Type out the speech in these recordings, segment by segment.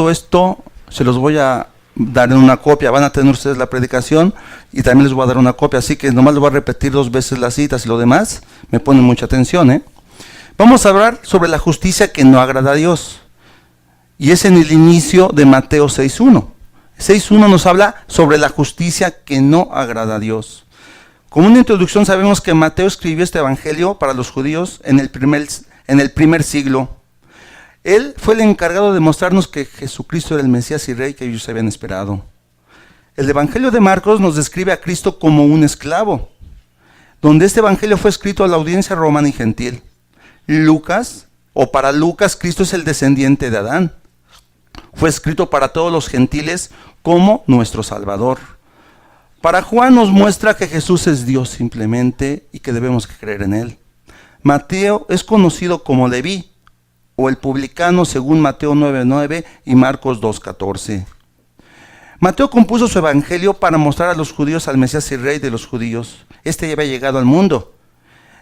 Todo esto se los voy a dar en una copia, van a tener ustedes la predicación y también les voy a dar una copia, así que nomás les voy a repetir 2 veces las citas y lo demás, me ponen mucha atención. Vamos a hablar sobre la justicia que no agrada a Dios, y es en el inicio de Mateo 6.1. 6.1 nos habla sobre la justicia que no agrada a Dios. Como una introducción, sabemos que Mateo escribió este evangelio para los judíos en el primer siglo. Él fue el encargado de mostrarnos que Jesucristo era el Mesías y Rey que ellos habían esperado. El evangelio de Marcos nos describe a Cristo como un esclavo, donde este evangelio fue escrito a la audiencia romana y gentil. Para Lucas, Cristo es el descendiente de Adán. Fue escrito para todos los gentiles como nuestro Salvador. Para Juan nos muestra que Jesús es Dios simplemente y que debemos creer en Él. Mateo es conocido como Leví, o el publicano según Mateo 9.9 y Marcos 2.14. Mateo compuso su evangelio para mostrar a los judíos al Mesías y Rey de los judíos. Este ya había llegado al mundo,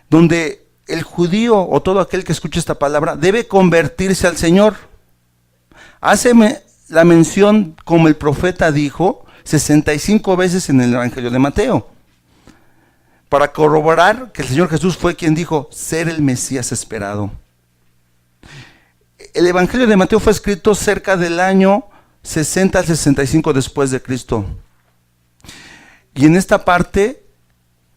donde el judío o todo aquel que escuche esta palabra debe convertirse al Señor. Hace la mención, como el profeta dijo, 65 veces en el evangelio de Mateo, para corroborar que el Señor Jesús fue quien dijo ser el Mesías esperado. El evangelio de Mateo fue escrito cerca del año 60 al 65 después de Cristo. Y en esta parte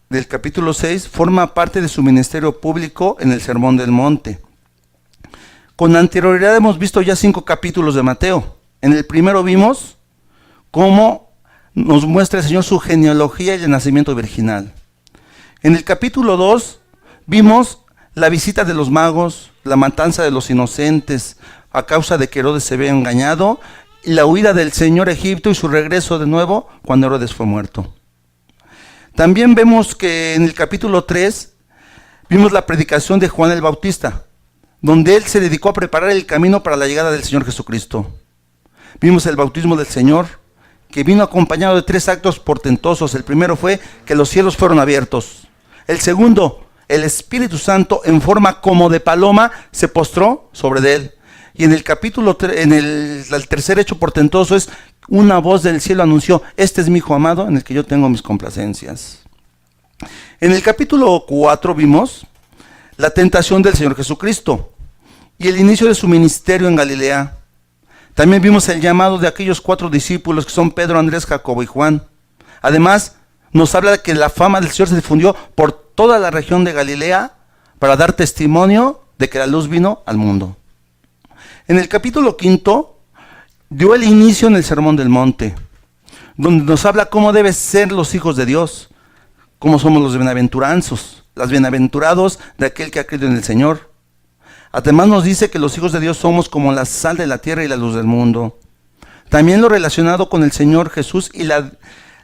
del capítulo 6 forma parte de su ministerio público en el Sermón del Monte. Con anterioridad hemos visto ya 5 capítulos de Mateo. En el primero vimos cómo nos muestra el Señor su genealogía y el nacimiento virginal. En el capítulo 2 vimos la visita de los magos, la matanza de los inocentes a causa de que Herodes se había engañado, y la huida del Señor a Egipto y su regreso de nuevo cuando Herodes fue muerto. También vemos que en el capítulo 3 vimos la predicación de Juan el Bautista, donde él se dedicó a preparar el camino para la llegada del Señor Jesucristo. Vimos el bautismo del Señor, que vino acompañado de 3 actos portentosos. El primero fue que los cielos fueron abiertos. El segundo, el Espíritu Santo en forma como de paloma se postró sobre él. Y en el capítulo 3, el tercer hecho portentoso es una voz del cielo anunció: este es mi Hijo amado en el que yo tengo mis complacencias. En el capítulo 4 vimos la tentación del Señor Jesucristo y el inicio de su ministerio en Galilea. También vimos el llamado de aquellos 4 discípulos que son Pedro, Andrés, Jacobo y Juan. Además, nos habla de que la fama del Señor se difundió por toda la región de Galilea para dar testimonio de que la luz vino al mundo. En el capítulo 5 dio el inicio en el Sermón del Monte, donde nos habla cómo deben ser los hijos de Dios, cómo somos los bienaventuranzos, los bienaventurados de aquel que ha creído en el Señor. Además nos dice que los hijos de Dios somos como la sal de la tierra y la luz del mundo. También lo relacionado con el Señor Jesús y la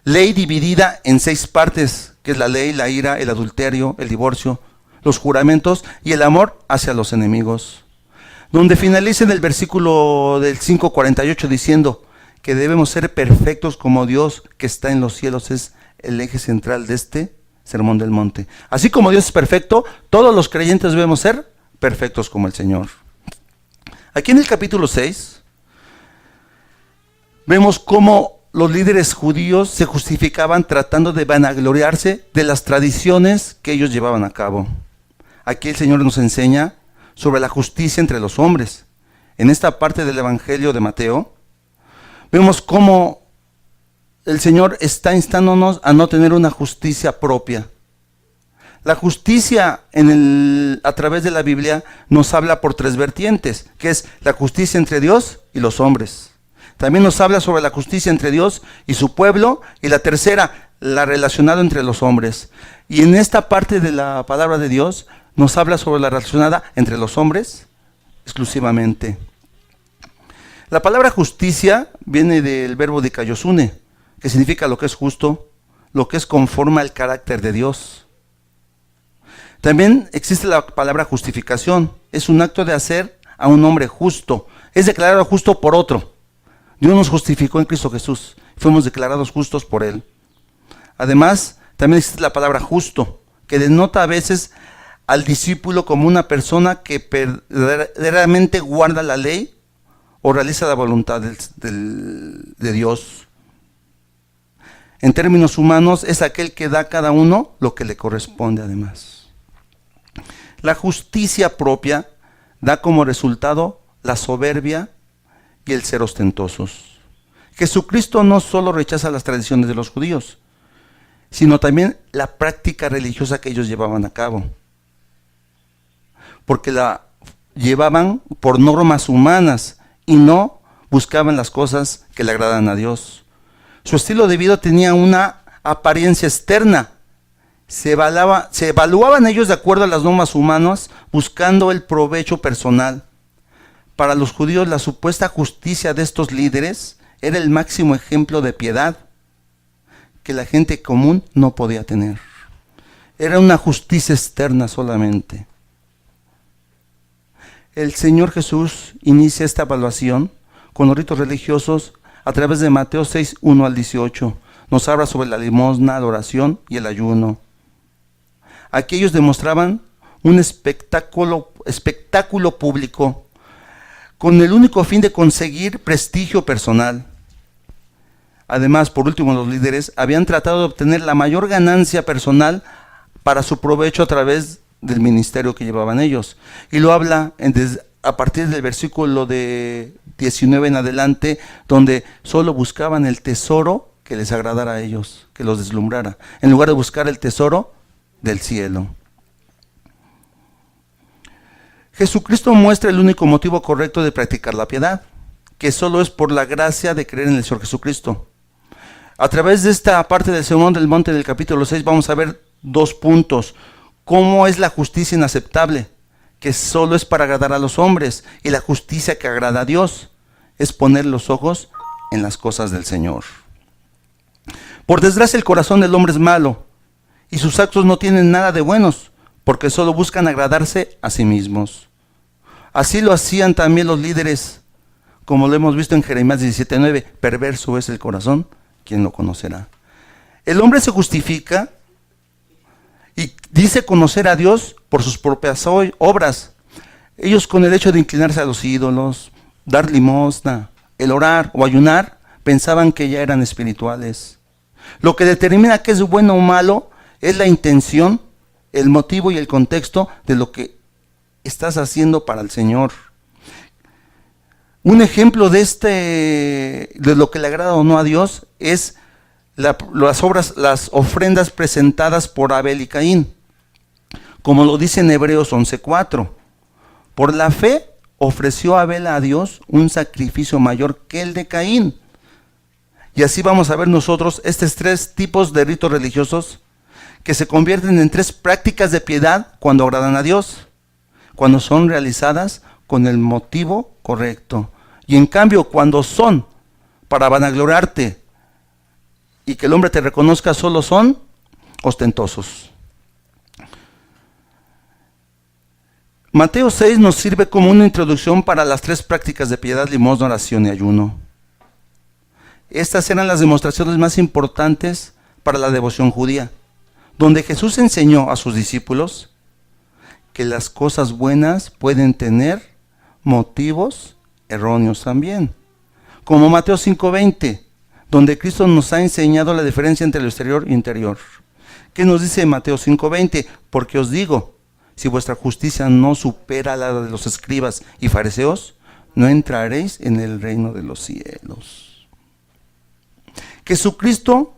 ley dividida en 6 partes, que es la ley, la ira, el adulterio, el divorcio, los juramentos y el amor hacia los enemigos. Donde finaliza en el versículo del 5:48 diciendo que debemos ser perfectos como Dios que está en los cielos, es el eje central de este Sermón del Monte. Así como Dios es perfecto, todos los creyentes debemos ser perfectos como el Señor. Aquí en el capítulo 6 vemos cómo los líderes judíos se justificaban tratando de vanagloriarse de las tradiciones que ellos llevaban a cabo. Aquí el Señor nos enseña sobre la justicia entre los hombres. En esta parte del Evangelio de Mateo vemos cómo el Señor está instándonos a no tener una justicia propia. La justicia a través de la Biblia nos habla por 3 vertientes, que es la justicia entre Dios y los hombres. También nos habla sobre la justicia entre Dios y su pueblo, y la tercera, la relacionada entre los hombres. Y en esta parte de la palabra de Dios nos habla sobre la relacionada entre los hombres exclusivamente. La palabra justicia viene del verbo dikaiosune, que significa lo que es justo, lo que es conforme al carácter de Dios. También existe la palabra justificación. Es un acto de hacer a un hombre justo. Es declarado justo por otro. Dios nos justificó en Cristo Jesús. Fuimos declarados justos por Él. Además, también existe la palabra justo, que denota a veces al discípulo como una persona que verdaderamente guarda la ley o realiza la voluntad de Dios. En términos humanos, es aquel que da a cada uno lo que le corresponde además. La justicia propia da como resultado la soberbia y el ser ostentosos. Jesucristo no solo rechaza las tradiciones de los judíos, sino también la práctica religiosa que ellos llevaban a cabo, porque la llevaban por normas humanas y no buscaban las cosas que le agradan a Dios. Su estilo de vida tenía una apariencia externa. Se evaluaban ellos de acuerdo a las normas humanas, buscando el provecho personal. Para los judíos, la supuesta justicia de estos líderes era el máximo ejemplo de piedad que la gente común no podía tener. Era una justicia externa solamente. El Señor Jesús inicia esta evaluación con los ritos religiosos a través de Mateo 6, 1 al 18. Nos habla sobre la limosna, la oración y el ayuno. Aquí ellos demostraban un espectáculo público con el único fin de conseguir prestigio personal. Además, por último, los líderes habían tratado de obtener la mayor ganancia personal para su provecho a través del ministerio que llevaban ellos. Y lo habla a partir del versículo de 19 en adelante, donde solo buscaban el tesoro que les agradara a ellos, que los deslumbrara, en lugar de buscar el tesoro del cielo. Jesucristo muestra el único motivo correcto de practicar la piedad, que solo es por la gracia de creer en el Señor Jesucristo. A través de esta parte del Sermón del Monte del capítulo 6 vamos a ver 2 puntos. ¿Cómo es la justicia inaceptable? Que solo es para agradar a los hombres, y la justicia que agrada a Dios es poner los ojos en las cosas del Señor. Por desgracia, el corazón del hombre es malo, y sus actos no tienen nada de buenos, porque solo buscan agradarse a sí mismos. Así lo hacían también los líderes, como lo hemos visto en Jeremías 17:9, perverso es el corazón, ¿quién lo conocerá? El hombre se justifica y dice conocer a Dios por sus propias obras. Ellos, con el hecho de inclinarse a los ídolos, dar limosna, el orar o ayunar, pensaban que ya eran espirituales. Lo que determina qué es bueno o malo es la intención, el motivo y el contexto de lo que estás haciendo para el Señor. Un ejemplo de lo que le agrada o no a Dios es las ofrendas presentadas por Abel y Caín, como lo dice en Hebreos 11:4. Por la fe ofreció Abel a Dios un sacrificio mayor que el de Caín. Y así vamos a ver nosotros estos 3 tipos de ritos religiosos que se convierten en 3 prácticas de piedad cuando agradan a Dios, cuando son realizadas con el motivo correcto. Y en cambio, cuando son para vanagloriarte y que el hombre te reconozca, solo son ostentosos. Mateo 6 nos sirve como una introducción para las 3 prácticas de piedad, limosna, oración y ayuno. Estas eran las demostraciones más importantes para la devoción judía, donde Jesús enseñó a sus discípulos que las cosas buenas pueden tener motivos erróneos también. Como Mateo 5:20, donde Cristo nos ha enseñado la diferencia entre lo exterior e interior. ¿Qué nos dice Mateo 5:20? Porque os digo, si vuestra justicia no supera la de los escribas y fariseos, no entraréis en el reino de los cielos. Jesucristo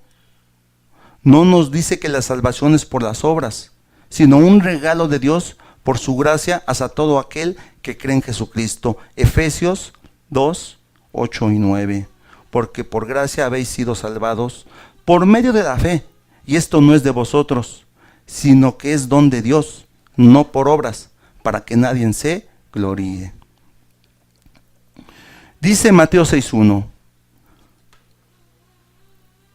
no nos dice que la salvación es por las obras, sino un regalo de Dios por su gracia hacia todo aquel que cree en Jesucristo. Efesios 2, 8 y 9. Porque por gracia habéis sido salvados por medio de la fe, y esto no es de vosotros, sino que es don de Dios, no por obras, para que nadie se gloríe. Dice Mateo 6:1,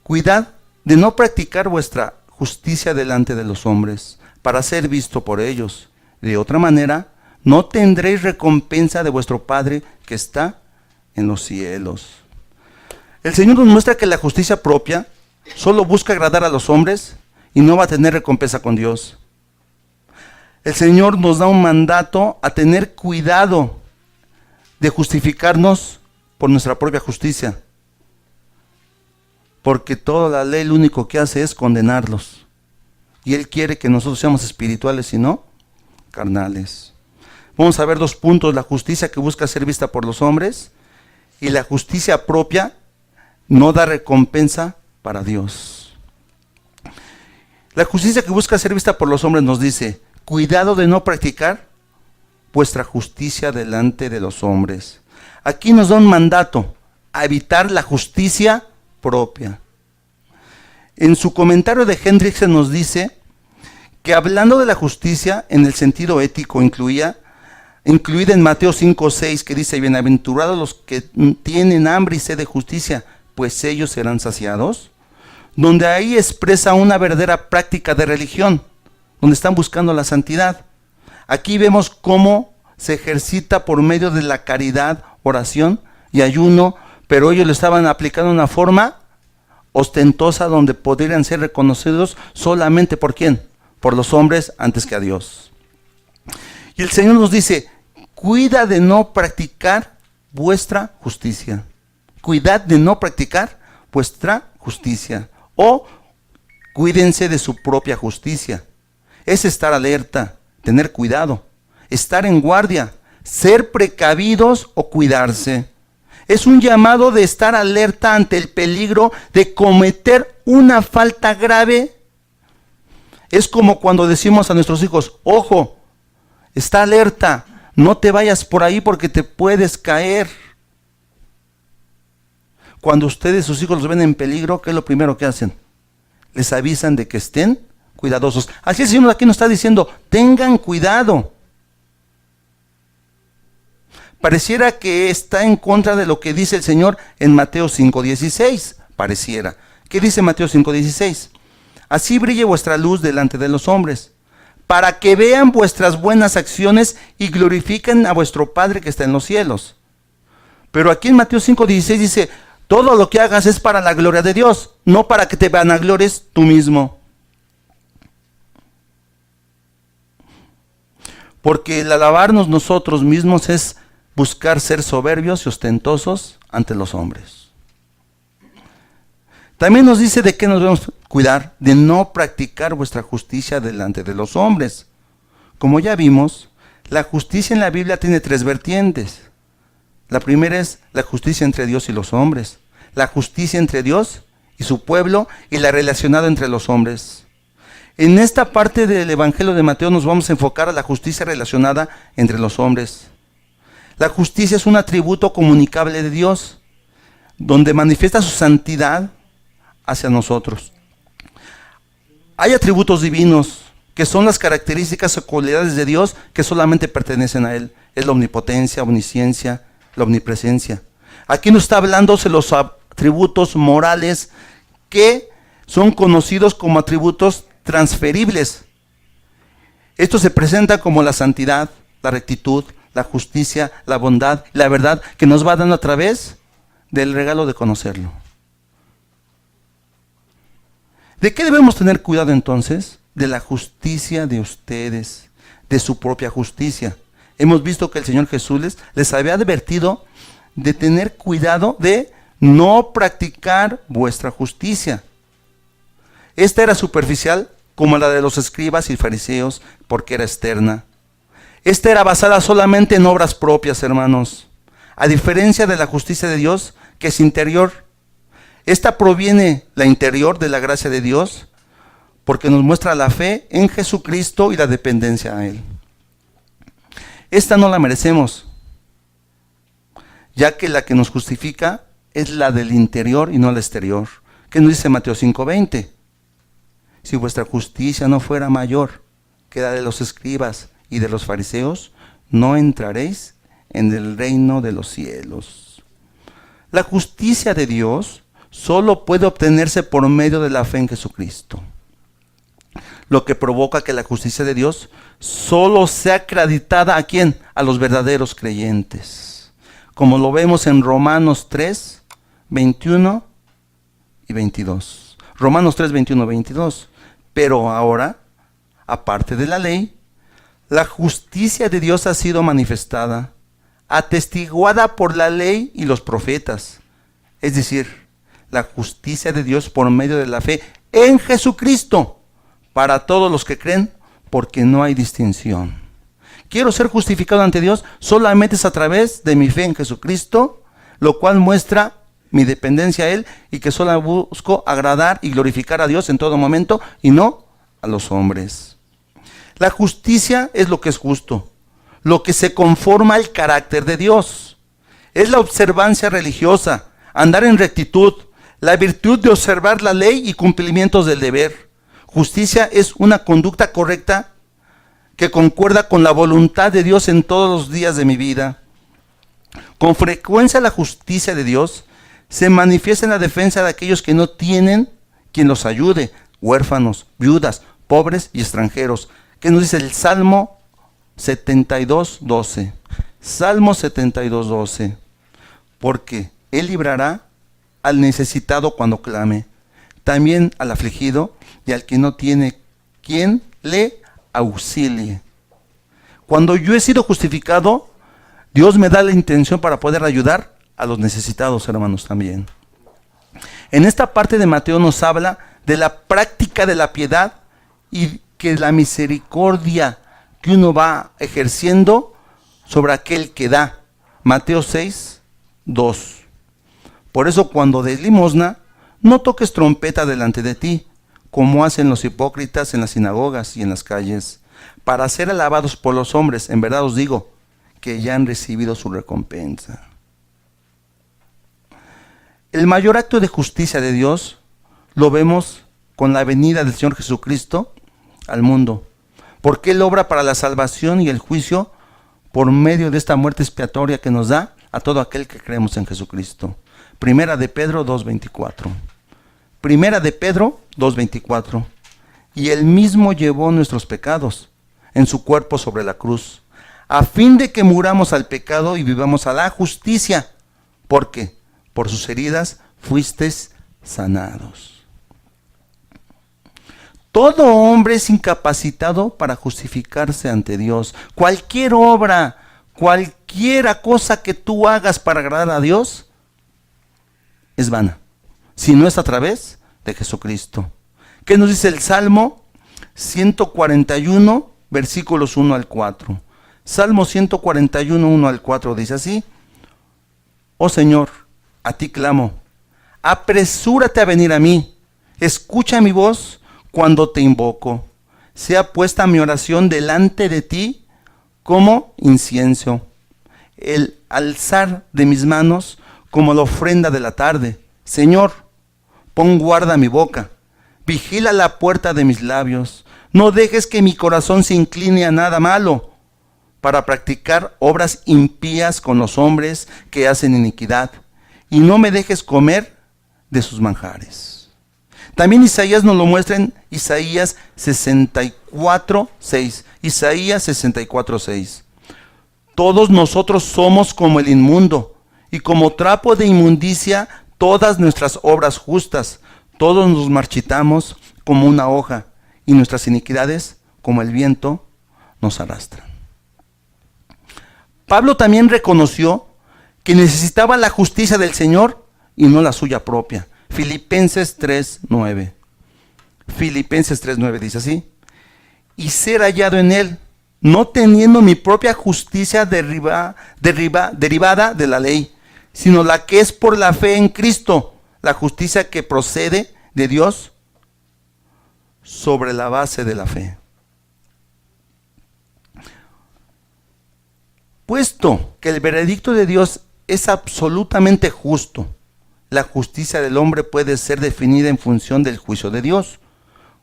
cuidad de no practicar vuestra justicia delante de los hombres, para ser visto por ellos. De otra manera, no tendréis recompensa de vuestro Padre que está en los cielos. El Señor nos muestra que la justicia propia solo busca agradar a los hombres y no va a tener recompensa con Dios. El Señor nos da un mandato a tener cuidado de justificarnos por nuestra propia justicia. Porque toda la ley lo único que hace es condenarlos. Y Él quiere que nosotros seamos espirituales y no carnales. Vamos a ver 2 puntos: la justicia que busca ser vista por los hombres y la justicia propia no da recompensa para Dios. La justicia que busca ser vista por los hombres nos dice: cuidado de no practicar vuestra justicia delante de los hombres. Aquí nos da un mandato: a evitar la justicia propia. En su comentario de Hendrickson nos dice que hablando de la justicia en el sentido ético incluida en Mateo 5:6, que dice: bienaventurados los que tienen hambre y sed de justicia, pues ellos serán saciados. Donde ahí expresa una verdadera práctica de religión, donde están buscando la santidad. Aquí vemos cómo se ejercita por medio de la caridad, oración y ayuno, pero ellos lo estaban aplicando de una forma ostentosa, donde podrían ser reconocidos solamente ¿por quién? Por los hombres antes que a Dios. Y el Señor nos dice: cuida de no practicar vuestra justicia. Cuidad de no practicar vuestra justicia. O cuídense de su propia justicia. Es estar alerta, tener cuidado, estar en guardia, ser precavidos o cuidarse. Es un llamado de estar alerta ante el peligro de cometer una falta grave. Es como cuando decimos a nuestros hijos: ojo, está alerta, no te vayas por ahí porque te puedes caer. Cuando ustedes, sus hijos, los ven en peligro, ¿qué es lo primero que hacen? Les avisan de que estén cuidadosos. Así el Señor aquí nos está diciendo: tengan cuidado. Pareciera que está en contra de lo que dice el Señor en Mateo 5:16. Pareciera. ¿Qué dice Mateo 5:16? Así brille vuestra luz delante de los hombres, para que vean vuestras buenas acciones y glorifiquen a vuestro Padre que está en los cielos. Pero aquí en Mateo 5:16 dice: todo lo que hagas es para la gloria de Dios, no para que te vanaglores tú mismo. Porque el alabarnos nosotros mismos es buscar ser soberbios y ostentosos ante los hombres. También nos dice de qué nos debemos cuidar: de no practicar vuestra justicia delante de los hombres. Como ya vimos, la justicia en la Biblia tiene 3 vertientes. La primera es la justicia entre Dios y los hombres, la justicia entre Dios y su pueblo y la relacionada entre los hombres. En esta parte del Evangelio de Mateo nos vamos a enfocar a la justicia relacionada entre los hombres. La justicia es un atributo comunicable de Dios, donde manifiesta su santidad hacia nosotros. Hay atributos divinos que son las características o cualidades de Dios que solamente pertenecen a Él. Es la omnipotencia, omnisciencia, la omnipresencia. Aquí nos está hablando de los atributos morales que son conocidos como atributos transferibles. Esto se presenta como la santidad, la rectitud, la justicia, la bondad, la verdad, que nos va dando a través del regalo de conocerlo. ¿De qué debemos tener cuidado entonces? De la justicia de ustedes, de su propia justicia. Hemos visto que el Señor Jesús les había advertido de tener cuidado de no practicar vuestra justicia. Esta era superficial, como la de los escribas y fariseos, porque era externa. Esta era basada solamente en obras propias, hermanos, a diferencia de la justicia de Dios, que es interior. Esta proviene, la interior, de la gracia de Dios, porque nos muestra la fe en Jesucristo y la dependencia a Él. Esta no la merecemos, ya que la que nos justifica es la del interior y no la exterior. ¿Qué nos dice Mateo 5:20? Si vuestra justicia no fuera mayor que la de los escribas y de los fariseos, no entraréis en el reino de los cielos. La justicia de Dios solo puede obtenerse por medio de la fe en Jesucristo, lo que provoca que la justicia de Dios solo sea acreditada ¿a quién? A los verdaderos creyentes, como lo vemos en Romanos 3, 21 y 22. Romanos 3, 21, 22. Pero ahora, aparte de la ley, la justicia de Dios ha sido manifestada, atestiguada por la ley y los profetas. Es decir, la justicia de Dios por medio de la fe en Jesucristo para todos los que creen, porque no hay distinción. Quiero ser justificado ante Dios solamente es a través de mi fe en Jesucristo, lo cual muestra mi dependencia a Él y que solo busco agradar y glorificar a Dios en todo momento y no a los hombres. La justicia es lo que es justo, lo que se conforma al carácter de Dios. Es la observancia religiosa, andar en rectitud, la virtud de observar la ley y cumplimientos del deber. Justicia es una conducta correcta que concuerda con la voluntad de Dios en todos los días de mi vida. Con frecuencia la justicia de Dios se manifiesta en la defensa de aquellos que no tienen quien los ayude, huérfanos, viudas, pobres y extranjeros. ¿Qué nos dice el Salmo 72:12? Salmo 72:12. Porque Él librará al necesitado cuando clame, también al afligido y al que no tiene quien le auxilie. Cuando yo he sido justificado, Dios me da la intención para poder ayudar a los necesitados, hermanos, también. En esta parte de Mateo nos habla de la práctica de la piedad y que la misericordia que uno va ejerciendo sobre aquel que da. Mateo 6:2. Por eso cuando des limosna, no toques trompeta delante de ti, como hacen los hipócritas en las sinagogas y en las calles, para ser alabados por los hombres. En verdad os digo que ya han recibido su recompensa. El mayor acto de justicia de Dios lo vemos con la venida del Señor Jesucristo al mundo, porque Él obra para la salvación y el juicio por medio de esta muerte expiatoria que nos da a todo aquel que creemos en Jesucristo. Primera de Pedro 2:24. Primera de Pedro 2:24. Y Él mismo llevó nuestros pecados en su cuerpo sobre la cruz, a fin de que muramos al pecado y vivamos a la justicia, porque por sus heridas fuisteis sanados. Todo hombre es incapacitado para justificarse ante Dios. Cualquier obra, cualquiera cosa que tú hagas para agradar a Dios, es vana, si no es a través de Jesucristo. ¿Qué nos dice el Salmo 141, versículos 1 al 4? Salmo 141, 1 al 4 dice así: Oh Señor, a ti clamo, apresúrate a venir a mí, escucha mi voz cuando te invoco. Sea puesta mi oración delante de ti como incienso, el alzar de mis manos como la ofrenda de la tarde. Señor, pon guarda a mi boca, vigila la puerta de mis labios. No dejes que mi corazón se incline a nada malo, para practicar obras impías con los hombres que hacen iniquidad, y no me dejes comer de sus manjares. También Isaías nos lo muestra en Isaías 64:6. Isaías 64:6. Todos nosotros somos como el inmundo, y como trapo de inmundicia todas nuestras obras justas. Todos nos marchitamos como una hoja, y nuestras iniquidades, como el viento, nos arrastran. Pablo también reconoció que necesitaba la justicia del Señor y no la suya propia. Filipenses 3:9. Filipenses 3:9 dice así: y ser hallado en Él, no teniendo mi propia justicia derivada de la ley, sino la que es por la fe en Cristo, la justicia que procede de Dios sobre la base de la fe. Puesto que el veredicto de Dios es absolutamente justo, la justicia del hombre puede ser definida en función del juicio de Dios.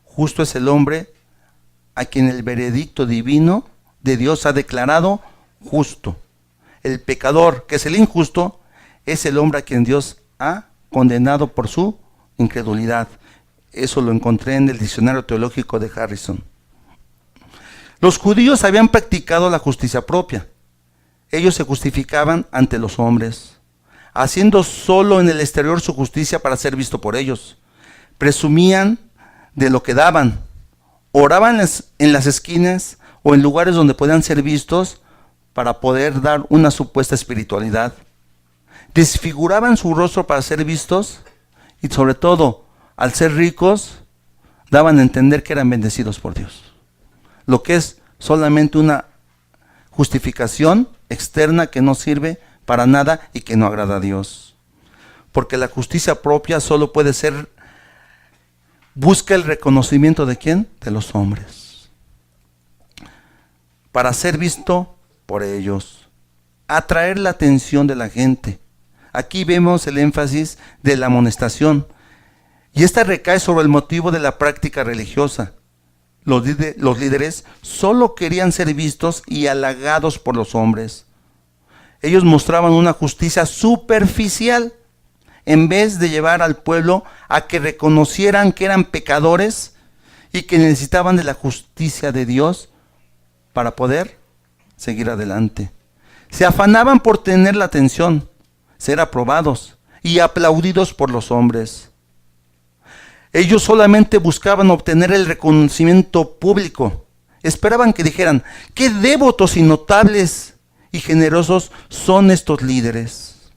Justo es el hombre a quien el veredicto divino de Dios ha declarado justo. El pecador, que es el injusto, es el hombre a quien Dios ha condenado por su incredulidad. Eso lo encontré en el diccionario teológico de Harrison. Los judíos habían practicado la justicia propia. Ellos se justificaban ante los hombres, haciendo solo en el exterior su justicia para ser visto por ellos. Presumían de lo que daban, oraban en las esquinas o en lugares donde podían ser vistos para poder dar una supuesta espiritualidad. Desfiguraban su rostro para ser vistos y sobre todo, al ser ricos, daban a entender que eran bendecidos por Dios. Lo que es solamente una justificación externa que no sirve para nada y que no agrada a Dios. Porque la justicia propia solo puede ser, busca el reconocimiento ¿de quién? De los hombres. Para ser visto por ellos. Atraer la atención de la gente. Aquí vemos el énfasis de la amonestación. Y esta recae sobre el motivo de la práctica religiosa. Los líderes solo querían ser vistos y halagados por los hombres. Ellos mostraban una justicia superficial en vez de llevar al pueblo a que reconocieran que eran pecadores y que necesitaban de la justicia de Dios para poder seguir adelante. Se afanaban por tener la atención, ser aprobados y aplaudidos por los hombres. Ellos solamente buscaban obtener el reconocimiento público. Esperaban que dijeran, qué devotos y notables y generosos son estos líderes.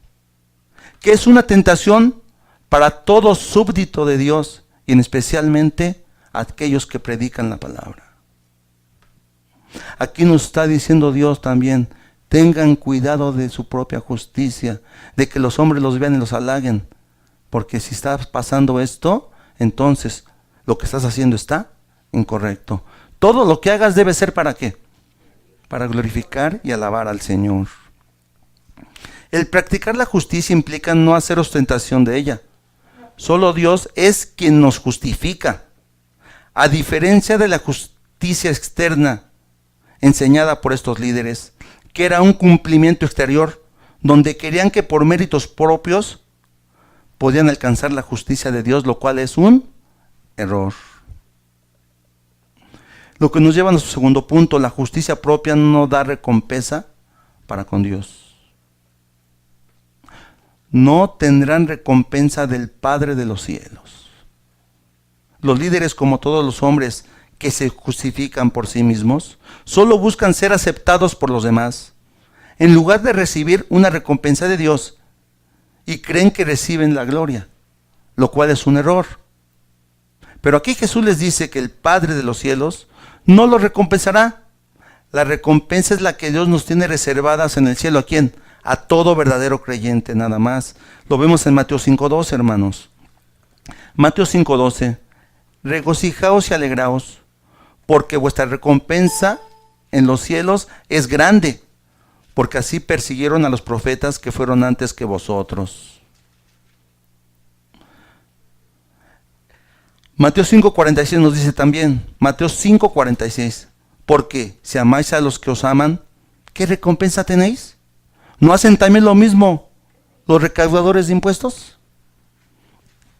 Que es una tentación para todo súbdito de Dios y en especialmente aquellos que predican la palabra. Aquí nos está diciendo Dios también, tengan cuidado de su propia justicia, de que los hombres los vean y los halaguen, porque si está pasando esto, entonces lo que estás haciendo está incorrecto. Todo lo que hagas debe ser ¿para qué? Para glorificar y alabar al Señor. El practicar la justicia implica no hacer ostentación de ella. Solo Dios es quien nos justifica. A diferencia de la justicia externa enseñada por estos líderes, que era un cumplimiento exterior, donde querían que por méritos propios podían alcanzar la justicia de Dios, lo cual es un error. Lo que nos lleva a nuestro segundo punto, la justicia propia no da recompensa para con Dios. No tendrán recompensa del Padre de los cielos. Los líderes, como todos los hombres que se justifican por sí mismos, solo buscan ser aceptados por los demás, en lugar de recibir una recompensa de Dios, y creen que reciben la gloria, lo cual es un error. Pero aquí Jesús les dice que el Padre de los cielos no los recompensará. La recompensa es la que Dios nos tiene reservadas en el cielo. ¿A quién? A todo verdadero creyente, nada más. Lo vemos en Mateo 5:12, hermanos. Mateo 5:12. Regocijaos y alegraos, porque vuestra recompensa en los cielos es grande, porque así persiguieron a los profetas que fueron antes que vosotros. Mateo 5:46 nos dice también, Mateo 5:46, porque si amáis a los que os aman, ¿qué recompensa tenéis? ¿No hacen también lo mismo los recaudadores de impuestos?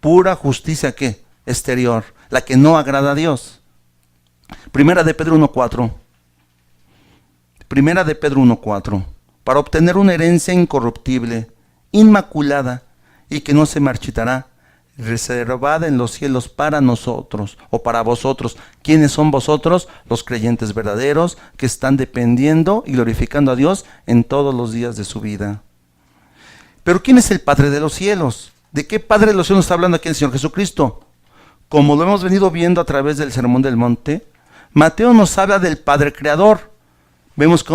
Pura justicia, ¿qué? Exterior, la que no agrada a Dios. Primera de Pedro 1:4. Primera de Pedro 1:4. Para obtener una herencia incorruptible, inmaculada y que no se marchitará, reservada en los cielos para nosotros o para vosotros. ¿Quiénes son vosotros? Los creyentes verdaderos que están dependiendo y glorificando a Dios en todos los días de su vida. Pero ¿quién es el Padre de los cielos? ¿De qué Padre de los cielos está hablando aquí el Señor Jesucristo? Como lo hemos venido viendo a través del Sermón del Monte, Mateo nos habla del Padre Creador. Vemos que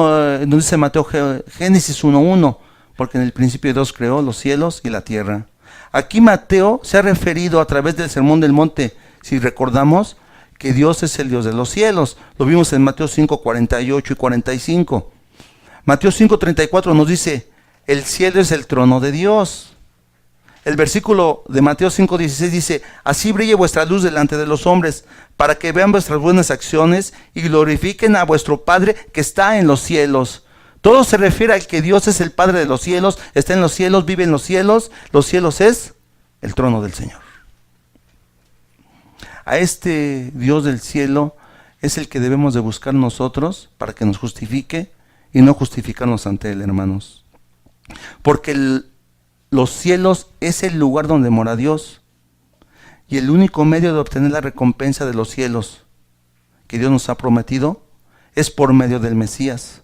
nos dice Mateo Génesis 1:1, porque en el principio Dios creó los cielos y la tierra. Aquí Mateo se ha referido a través del Sermón del Monte, si recordamos, que Dios es el Dios de los cielos. Lo vimos en Mateo 5:48 y 45. Mateo 5:34 nos dice, el cielo es el trono de Dios. El versículo de Mateo 5:16 dice, así brille vuestra luz delante de los hombres, para que vean vuestras buenas acciones y glorifiquen a vuestro Padre que está en los cielos. Todo se refiere al que Dios es el Padre de los cielos, está en los cielos, vive en los cielos es el trono del Señor. A este Dios del cielo es el que debemos de buscar nosotros para que nos justifique y no justificarnos ante Él, hermanos. Porque los cielos es el lugar donde mora Dios. Y el único medio de obtener la recompensa de los cielos que Dios nos ha prometido es por medio del Mesías.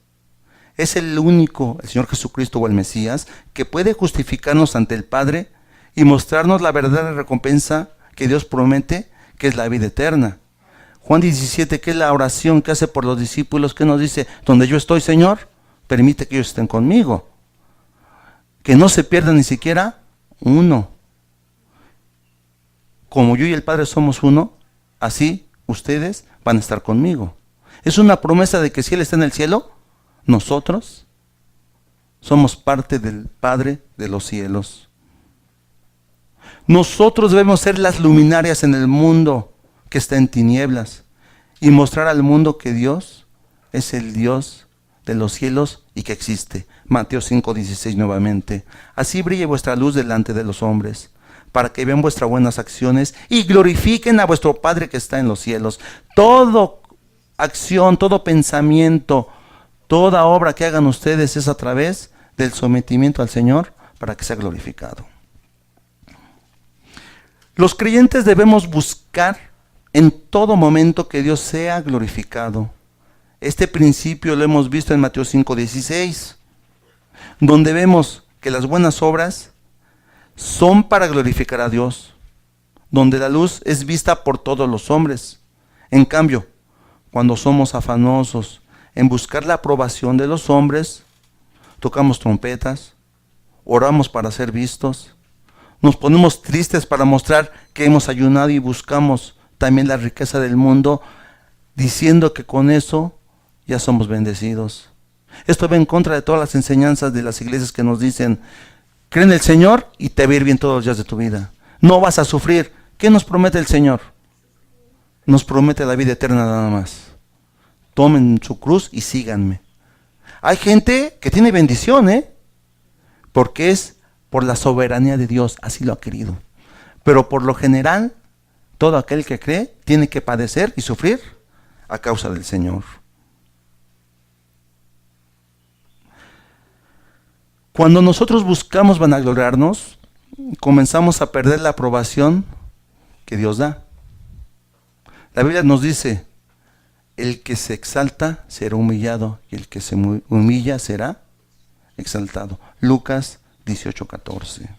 Es el único, el Señor Jesucristo o el Mesías, que puede justificarnos ante el Padre y mostrarnos la verdadera recompensa que Dios promete, que es la vida eterna. Juan 17, que es la oración que hace por los discípulos, que nos dice: donde yo estoy, Señor, permite que ellos estén conmigo. Que no se pierda ni siquiera uno. Como yo y el Padre somos uno, así ustedes van a estar conmigo. Es una promesa de que si Él está en el cielo, nosotros somos parte del Padre de los cielos. Nosotros debemos ser las luminarias en el mundo que está en tinieblas y mostrar al mundo que Dios es el Dios de los cielos y que existe. Mateo 5:16 nuevamente. Así brille vuestra luz delante de los hombres, para que vean vuestras buenas acciones y glorifiquen a vuestro Padre que está en los cielos. Toda acción, todo pensamiento, toda obra que hagan ustedes es a través del sometimiento al Señor para que sea glorificado. Los creyentes debemos buscar en todo momento que Dios sea glorificado. Este principio lo hemos visto en Mateo 5:16, donde vemos que las buenas obras son para glorificar a Dios, donde la luz es vista por todos los hombres. En cambio, cuando somos afanosos en buscar la aprobación de los hombres, tocamos trompetas, oramos para ser vistos, nos ponemos tristes para mostrar que hemos ayunado y buscamos también la riqueza del mundo, diciendo que con eso ya somos bendecidos. Esto va en contra de todas las enseñanzas de las iglesias que nos dicen: cree en el Señor y te va a ir bien todos los días de tu vida. No vas a sufrir. ¿Qué nos promete el Señor? Nos promete la vida eterna nada más. Tomen su cruz y síganme. Hay gente que tiene bendición, porque es por la soberanía de Dios, así lo ha querido. Pero por lo general, todo aquel que cree tiene que padecer y sufrir a causa del Señor. Cuando nosotros buscamos vanagloriarnos, comenzamos a perder la aprobación que Dios da. La Biblia nos dice: el que se exalta será humillado y el que se humilla será exaltado. Lucas 18:14.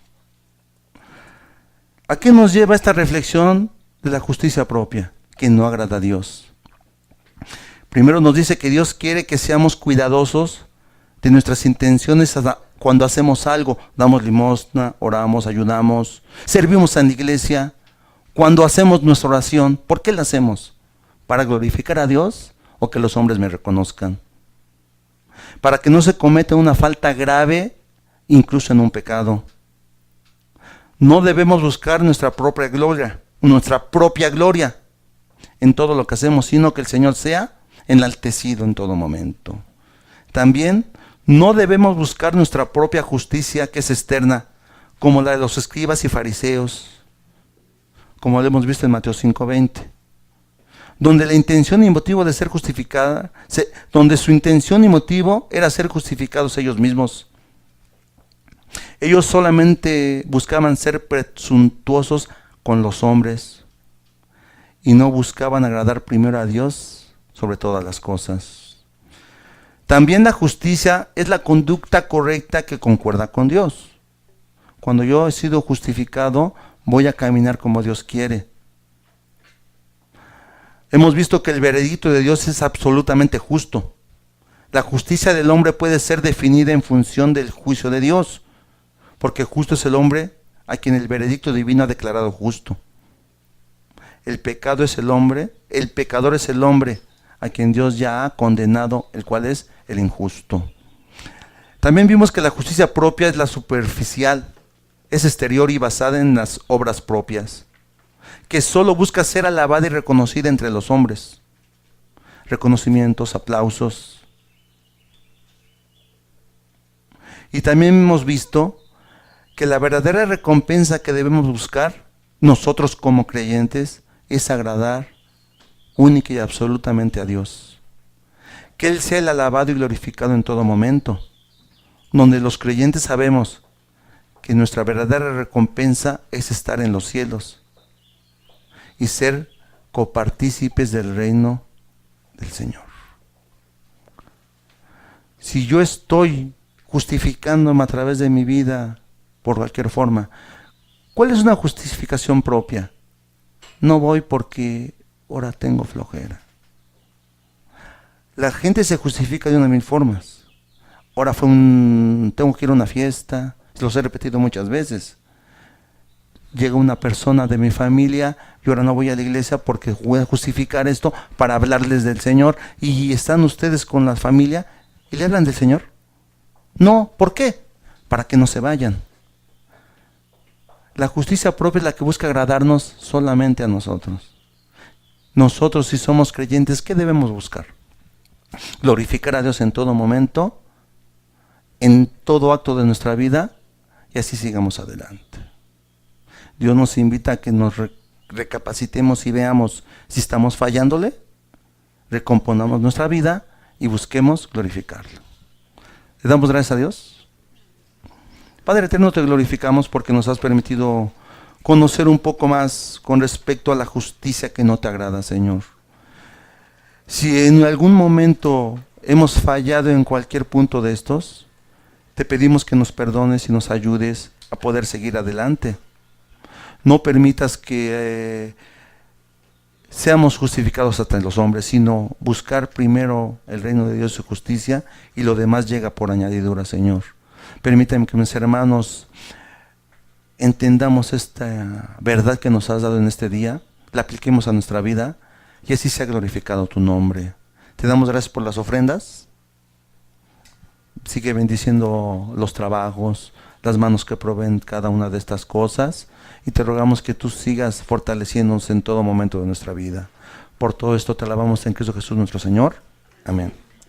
¿A qué nos lleva esta reflexión de la justicia propia? Que no agrada a Dios. Primero nos dice que Dios quiere que seamos cuidadosos de nuestras intenciones cuando hacemos algo. Damos limosna, oramos, ayudamos, servimos en la iglesia. Cuando hacemos nuestra oración, ¿por qué la hacemos? ¿Para glorificar a Dios o que los hombres me reconozcan? Para que no se cometa una falta grave, incluso en un pecado. No debemos buscar nuestra propia gloria en todo lo que hacemos, sino que el Señor sea enaltecido en todo momento. También no debemos buscar nuestra propia justicia, que es externa, como la de los escribas y fariseos, como lo hemos visto en Mateo 5:20, donde la intención y motivo de ser justificada, donde su intención y motivo era ser justificados ellos mismos. Ellos solamente buscaban ser presuntuosos con los hombres y no buscaban agradar primero a Dios sobre todas las cosas. También la justicia es la conducta correcta que concuerda con Dios. Cuando yo he sido justificado, voy a caminar como Dios quiere. Hemos visto que el veredicto de Dios es absolutamente justo. La justicia del hombre puede ser definida en función del juicio de Dios, porque justo es el hombre a quien el veredicto divino ha declarado justo. El pecador es el hombre a quien Dios ya ha condenado, el cual es el injusto. También vimos que la justicia propia es la superficial, es exterior y basada en las obras propias, que solo busca ser alabada y reconocida entre los hombres. Reconocimientos, aplausos. Y también hemos visto que la verdadera recompensa que debemos buscar nosotros como creyentes es agradar única y absolutamente a Dios. Que Él sea el alabado y glorificado en todo momento, donde los creyentes sabemos que nuestra verdadera recompensa es estar en los cielos y ser copartícipes del reino del Señor. Si yo estoy justificándome a través de mi vida por cualquier forma, ¿cuál es una justificación propia? No voy porque ahora tengo flojera. La gente se justifica de una mil formas. Ahora tengo que ir a una fiesta, los he repetido muchas veces. Llega una persona de mi familia y ahora no voy a la iglesia porque voy a justificar esto para hablarles del Señor. Y están ustedes con la familia y le hablan del Señor. No, ¿por qué? Para que no se vayan. La justicia propia es la que busca agradarnos solamente a nosotros. Nosotros, si somos creyentes, ¿qué debemos buscar? Glorificar a Dios en todo momento, en todo acto de nuestra vida, y así sigamos adelante. Dios nos invita a que nos recapacitemos y veamos si estamos fallándole, recomponamos nuestra vida y busquemos glorificarlo. ¿Le damos gracias a Dios? Padre eterno, te glorificamos porque nos has permitido conocer un poco más con respecto a la justicia que no te agrada, Señor. Si en algún momento hemos fallado en cualquier punto de estos, te pedimos que nos perdones y nos ayudes a poder seguir adelante. No permitas que seamos justificados hasta en los hombres, sino buscar primero el reino de Dios y su justicia, y lo demás llega por añadidura, Señor. Permítame que mis hermanos entendamos esta verdad que nos has dado en este día, la apliquemos a nuestra vida, y así sea glorificado tu nombre. Te damos gracias por las ofrendas. Sigue bendiciendo los trabajos, las manos que proveen cada una de estas cosas, y te rogamos que tú sigas fortaleciéndonos en todo momento de nuestra vida. Por todo esto te alabamos en Cristo Jesús nuestro Señor. Amén.